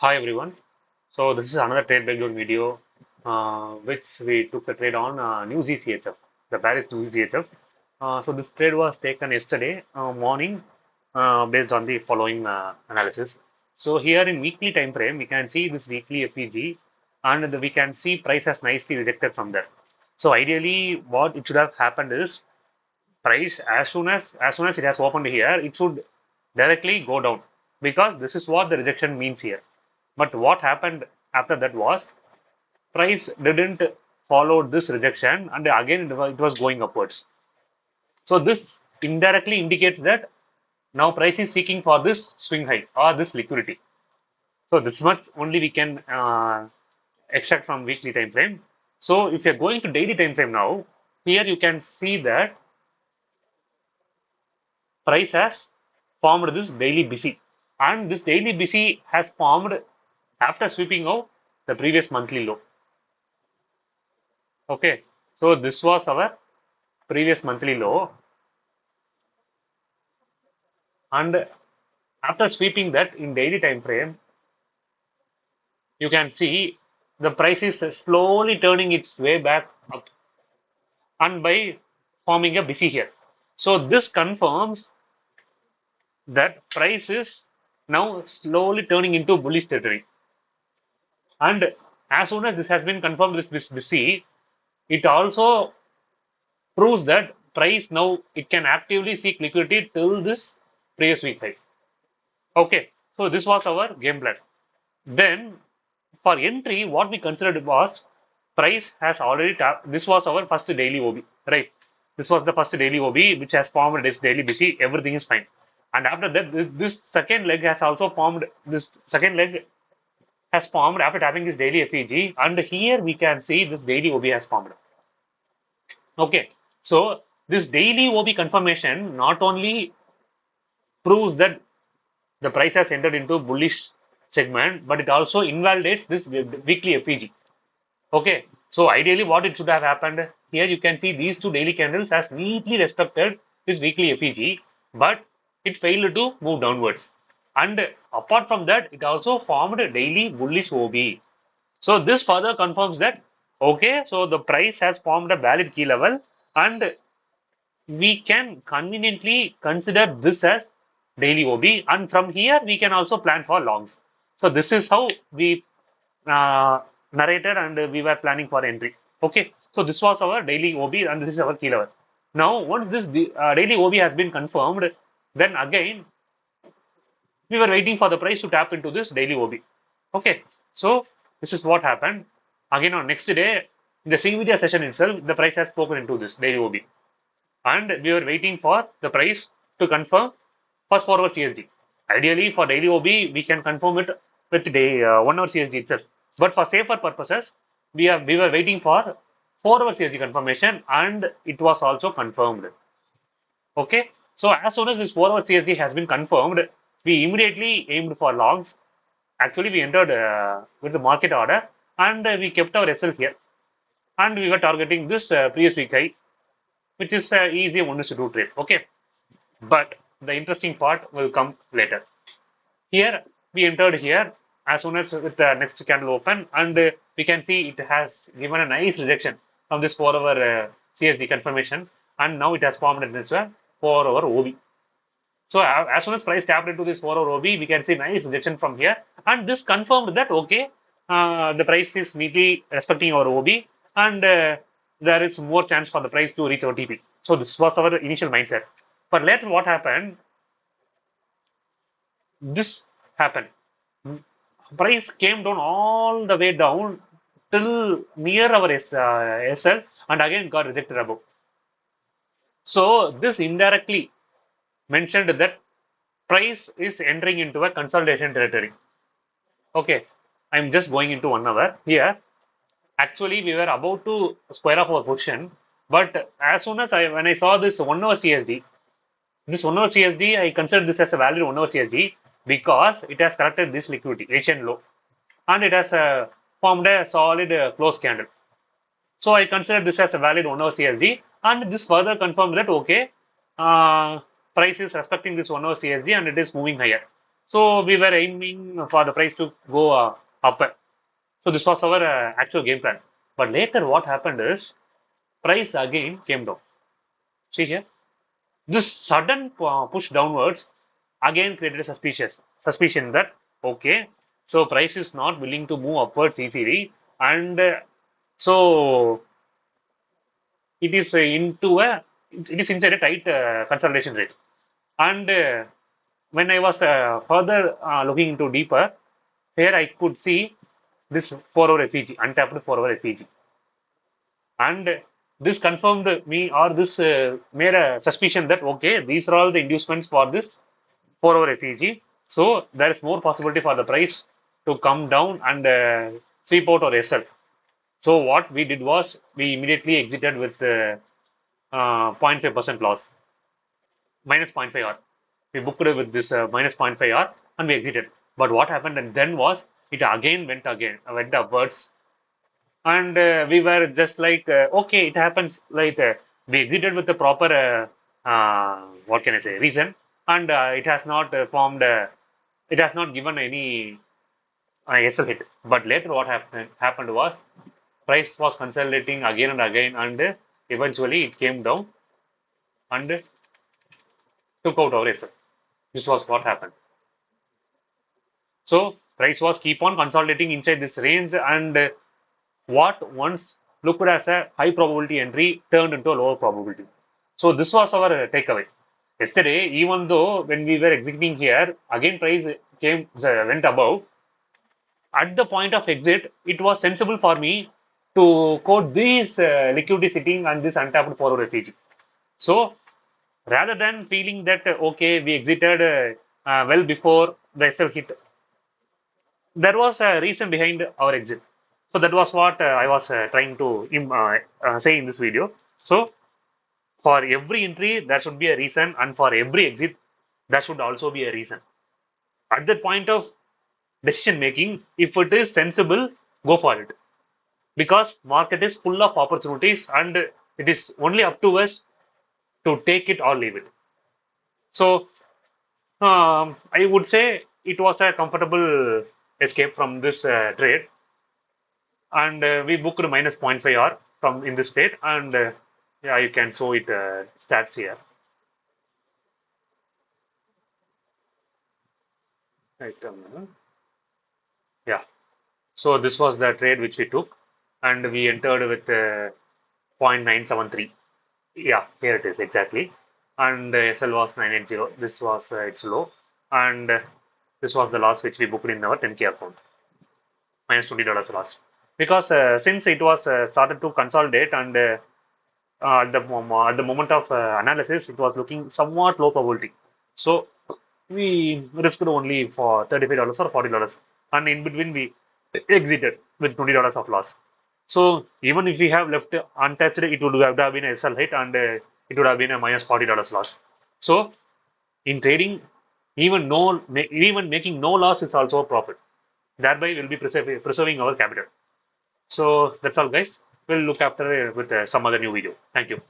Hi everyone. So this is another trade breakdown video, which we took a trade on Nzdchf, the Paris Nzdchf. So this trade was taken yesterday morning, based on the following analysis. So here in weekly time frame, we can see this weekly FEG, and we can see price has nicely rejected from there. So ideally, what it should have happened is price as soon as it has opened here, it should directly go down because this is what the rejection means here. But what happened after that was price didn't follow this rejection, and again it was going upwards. So this indirectly indicates that now price is seeking for this swing high or this liquidity. So this much only we can extract from weekly time frame. So if you're going to daily time frame now, here you can see that price has formed this daily BC, and this daily BC has formed after sweeping out the previous monthly low. Okay, so this was our previous monthly low, and after sweeping that in daily time frame, you can see the price is slowly turning its way back up, and by forming a BC here. So this confirms that price is now slowly turning into bullish territory. And as soon as this has been confirmed, this BC, it also proves that price now it can actively seek liquidity till this previous week high. Okay, so this was our game plan. Then for entry, what we considered was price has already tapped. This was our first daily OB, right? This was the first daily OB which has formed its daily BC. Everything is fine. And after that, this second leg has also formed. This second leg has formed after tapping this daily FEG. And here we can see this daily OB has formed. Okay, so this daily OB confirmation not only proves that the price has entered into bullish segment, but it also invalidates this weekly FEG. Okay, so ideally what it should have happened here, you can see these two daily candles has neatly respected this weekly FEG, but it failed to move downwards. And apart from that, it also formed a daily bullish OB. So this further confirms that, okay, so the price has formed a valid key level, and we can conveniently consider this as daily OB, and from here we can also plan for longs. So this is how we narrated, and we were planning for entry. Okay, so this was our daily OB, and this is our key level. Now once this daily OB has been confirmed, then again we were waiting for the price to tap into this daily OB. Okay, so this is what happened. Again on next day in the CVD session itself, the price has spoken into this daily OB, and we were waiting for the price to confirm for 4 hour CSD. Ideally, for daily OB, we can confirm it with day 1 hour CSD itself. But for safer purposes, we were waiting for 4 hour CSD confirmation, and it was also confirmed. Okay, so as soon as this 4 hour CSD has been confirmed, we immediately aimed for longs. Actually, we entered with the market order, and we kept our SL here, and we were targeting this previous week high, which is easy one is to do trade. Okay, but the interesting part will come later. Here we entered here as soon as with the next candle open, and we can see it has given a nice rejection from this 4 hour CSD confirmation, and now it has formed in this 4 hour OB. So as soon as price tapped into this 4 hour OB, we can see nice rejection from here, and this confirmed that okay, the price is neatly respecting our OB, and there is more chance for the price to reach our TP. So this was our initial mindset. But later, what happened? This happened. Price came down all the way down till near our SL, and again got rejected above. So this indirectly mentioned that price is entering into a consolidation territory. Okay, I'm just going into 1 hour here. Actually, we were about to square off our position, but as soon as when I saw this 1 hour CSD, this 1 hour CSD, I consider this as a valid 1 hour CSD because it has corrected this liquidity, Asian low, and it has formed a solid close candle. So I consider this as a valid 1 hour CSD, and this further confirms that okay, price is respecting this 1 hour CSD and it is moving higher. So we were aiming for the price to go up. So this was our actual game plan. But later what happened is price again came down. See here, this sudden push downwards again created a suspicion that okay, so price is not willing to move upwards easily, and so it is into a it is inside a tight consolidation rate. And when I was further looking into deeper, here I could see this 4-hour FEG, untapped 4-hour FEG, and this confirmed me, or this made a suspicion that okay, these are all the inducements for this 4-hour FEG. So there is more possibility for the price to come down and sweep out or SL. So what we did was we immediately exited with 0.5% loss, minus 0.5 R. We booked it with this minus 0.5 R and we exited. But what happened and then was it went upwards, and we were just like okay, it happens. Like we exited with the proper what can I say reason, and it has not formed. It has not given any SL hit. But later, what happened was price was consolidating again and again, and eventually it came down and took out our SL. This was what happened. So price was keep on consolidating inside this range, and what once looked as a high probability entry turned into a lower probability. So this was our takeaway. Yesterday, even though when we were exiting here, again price went above. At the point of exit, it was sensible for me to quote this liquidity sitting and this untapped forward refugee. So rather than feeling that okay, we exited well before the SL hit, there was a reason behind our exit. So that was what I was trying to say in this video. So for every entry, there should be a reason, and for every exit, there should also be a reason. At that point of decision making, if it is sensible, go for it, because market is full of opportunities, and it is only up to us to take it or leave it. So I would say it was a comfortable escape from this trade, and we booked minus zero point 0.5 R from in this state, and yeah, you can show it stats here. Right, yeah. So this was the trade which we took, and we entered with 0.973. Yeah, here it is exactly. And SL was 980. This was its low, and this was the loss which we booked in our 10K account, minus $20 loss. Because since it was started to consolidate, and at the moment of analysis, it was looking somewhat low probability. So we risked only for $35 or $40, and in between we exited with $20 of loss. So even if we have left untouched, it would have been a SL hit, and it would have been a minus $40 loss. So in trading, even making no loss is also a profit. Thereby, we'll be preserving our capital. So that's all, guys. We'll look after with some other new video. Thank you.